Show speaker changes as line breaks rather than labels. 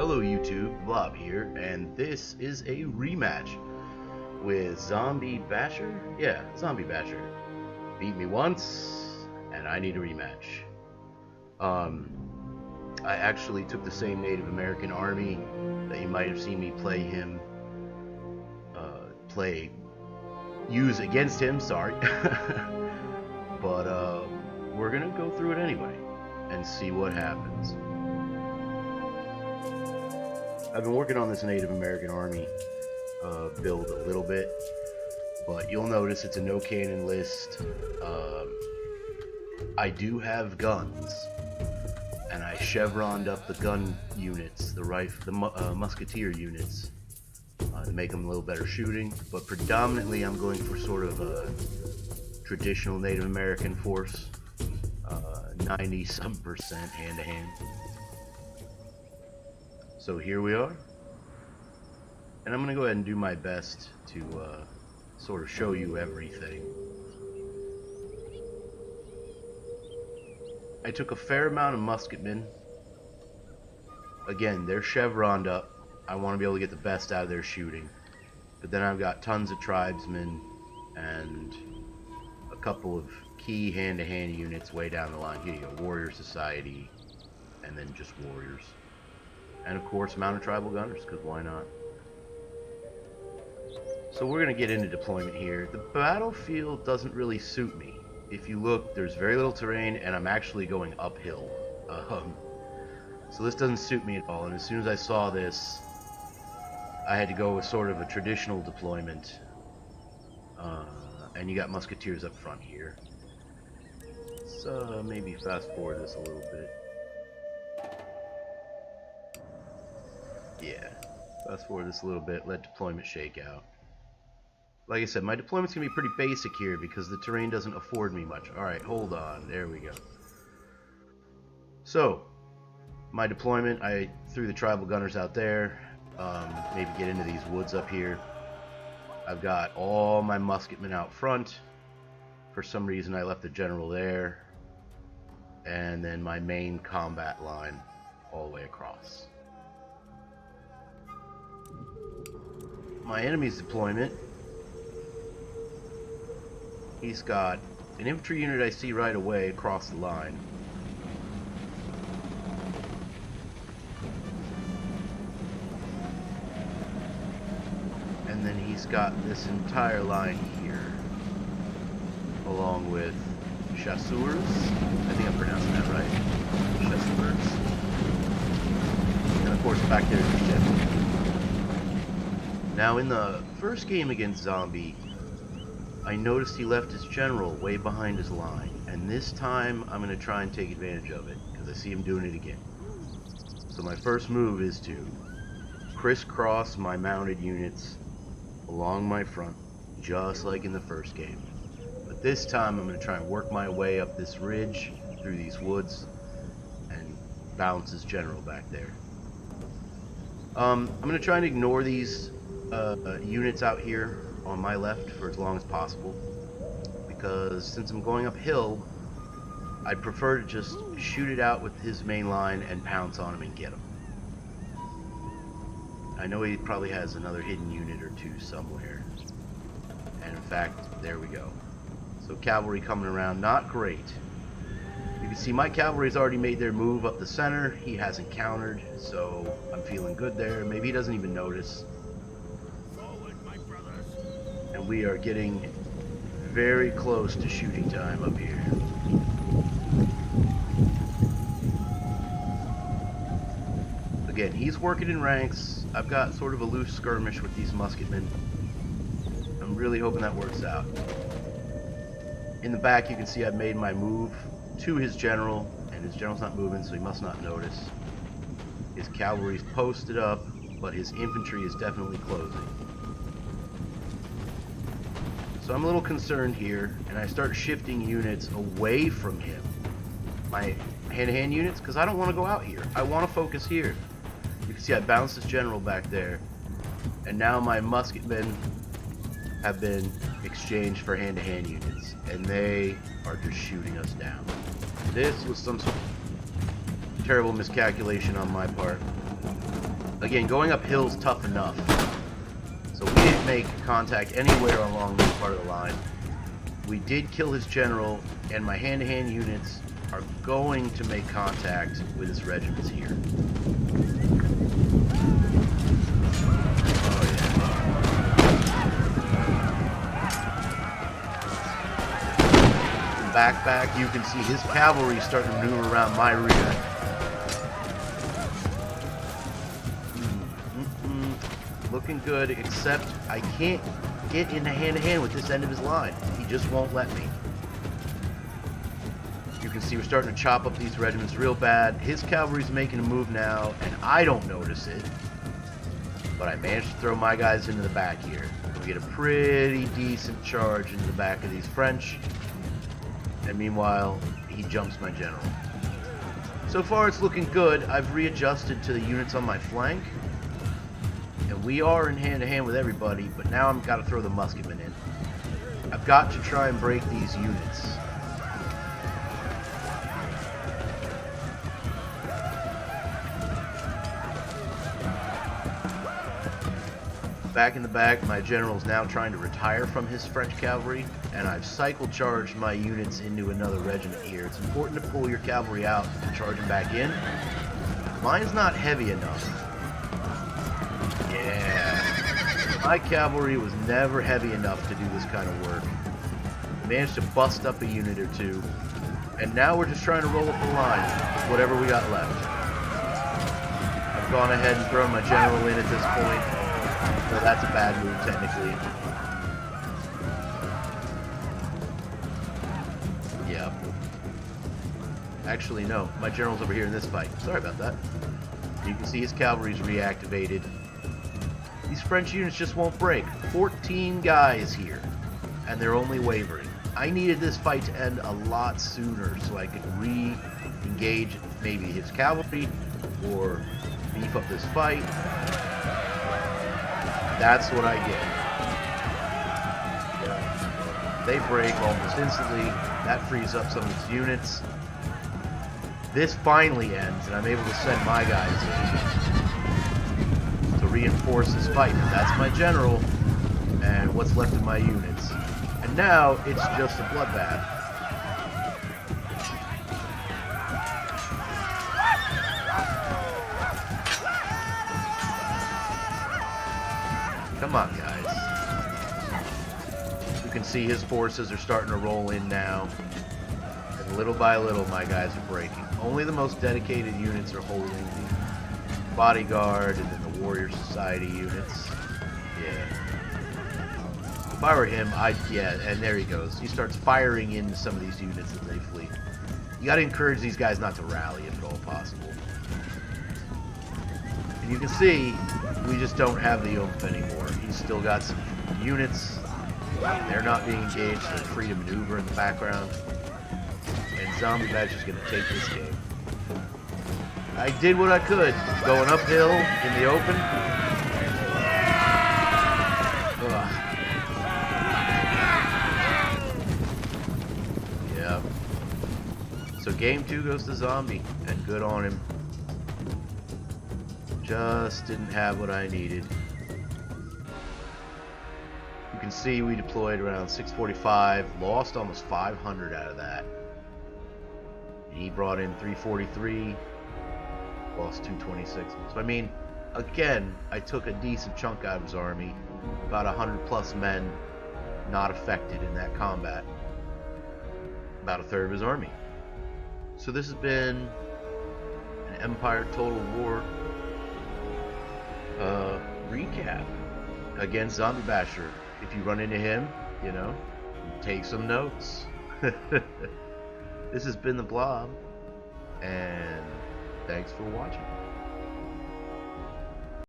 Hello YouTube, Blob here, and this is a rematch with Zombiebasher? Yeah, Zombiebasher. Beat me once, and I need a rematch. I actually took the same Native American army that you might have seen me use against him, sorry. But we're gonna go through it anyway, and see what happens. I've been working on this Native American army build a little bit, but you'll notice it's a no cannon list. I do have guns, and I chevroned up the gun units, the musketeer units, to make them a little better shooting. But predominantly, I'm going for sort of a traditional Native American force, 90-some% hand-to-hand. So here we are, and I'm going to go ahead and do my best to sort of show you everything. I took a fair amount of musketmen. Again, they're chevroned up. I want to be able to get the best out of their shooting. But then I've got tons of tribesmen and a couple of key hand-to-hand units way down the line. Here you go, Warrior Society, and then just warriors. And of course, mounted tribal gunners, because why not? So we're going to get into deployment here. The battlefield doesn't really suit me. If you look, there's very little terrain, and I'm actually going uphill. So this doesn't suit me at all, and as soon as I saw this, I had to go with sort of a traditional deployment. And you got musketeers up front here. So maybe fast forward this a little bit. Yeah, fast forward this a little bit, let deployment shake out. Like I said, my deployment's going to be pretty basic here because the terrain doesn't afford me much. Alright, hold on, there we go. So, my deployment, I threw the tribal gunners out there, maybe get into these woods up here. I've got all my musketmen out front. For some reason I left the general there. And then my main combat line all the way across. My enemy's deployment, he's got an infantry unit I see right away across the line. And then he's got this entire line here, along with chasseurs. I think I'm pronouncing that right. Chasseurs. And of course back there is the general. Now in the first game against Zombie, I noticed he left his general way behind his line, and this time I'm going to try and take advantage of it, because I see him doing it again. So my first move is to crisscross my mounted units along my front, just like in the first game. But this time I'm going to try and work my way up this ridge, through these woods, and bounce his general back there. I'm going to try and ignore these units out here on my left for as long as possible, because since I'm going uphill, I'd prefer to just shoot it out with his main line and pounce on him and get him. I know he probably has another hidden unit or two somewhere, and in fact, there we go. So cavalry coming around, not great. You can see my cavalry's already made their move up the center. He hasn't countered, so I'm feeling good there. Maybe he doesn't even notice. And we are getting very close to shooting time up here. Again, he's working in ranks. I've got sort of a loose skirmish with these musketmen. I'm really hoping that works out. In the back you can see I've made my move to his general, and his general's not moving, so he must not notice. His cavalry's posted up, but his infantry is definitely closing. So I'm a little concerned here, and I start shifting units away from him. My hand-to-hand units, because I don't want to go out here. I want to focus here. You can see I bounced this general back there, and now my musketmen have been exchanged for hand-to-hand units, and they are just shooting us down. This was some sort of terrible miscalculation on my part. Again, going uphill's tough enough. So we didn't make contact anywhere along this part of the line. We did kill his general, and my hand-to-hand units are going to make contact with his regiments here. Oh yeah. Back, you can see his cavalry starting to maneuver around my rear. Looking good, except I can't get into hand-to-hand with this end of his line. He just won't let me. You can see we're starting to chop up these regiments real bad. His cavalry's making a move now, and I don't notice it. But I managed to throw my guys into the back here. We get a pretty decent charge into the back of these French. And meanwhile, he jumps my general. So far it's looking good. I've readjusted to the units on my flank. And we are in hand-to-hand with everybody, but now I've got to throw the musketmen in. I've got to try and break these units. Back in the back, my general is now trying to retire from his French cavalry, and I've cycle charged my units into another regiment here. It's important to pull your cavalry out and charge them back in. Mine's not heavy enough. Yeah. My cavalry was never heavy enough to do this kind of work. Managed to bust up a unit or two, and now we're just trying to roll up the line with whatever we got left. I've gone ahead and thrown my general in at this point. So that's a bad move, technically. Yeah. Actually, no. My general's over here in this fight. Sorry about that. You can see his cavalry's reactivated. These French units just won't break. 14 guys here. And they're only wavering. I needed this fight to end a lot sooner so I could re-engage maybe his cavalry or beef up this fight. That's what I get. They break almost instantly. That frees up some of its units. This finally ends, and I'm able to send my guys in to reinforce this fight. But that's my general and what's left of my units. And now it's just a bloodbath. Come on, guys. You can see his forces are starting to roll in now. And little by little, my guys are breaking. Only the most dedicated units are holding. The bodyguard and then the warrior society units. Yeah. If I were him, yeah, and there he goes. He starts firing into some of these units as they flee. You gotta encourage these guys not to rally if at all possible. And you can see, we just don't have the oomph anymore. He's still got some units. They're not being engaged. They're free to maneuver in the background. And Zombiebasher is going to take this game. I did what I could. Going uphill in the open. Ugh. Yeah. So game 2 goes to Zombie. And good on him. Just didn't have what I needed. You can see we deployed around 645, lost almost 500 out of that. He brought in 343, lost 226. So I mean, again, I took a decent chunk out of his army, about 100 plus men not affected in that combat, about a third of his army. So this has been an Empire Total War recap against Zombiebasher. If you run into him, you know, take some notes. This has been the Blob, and thanks for watching.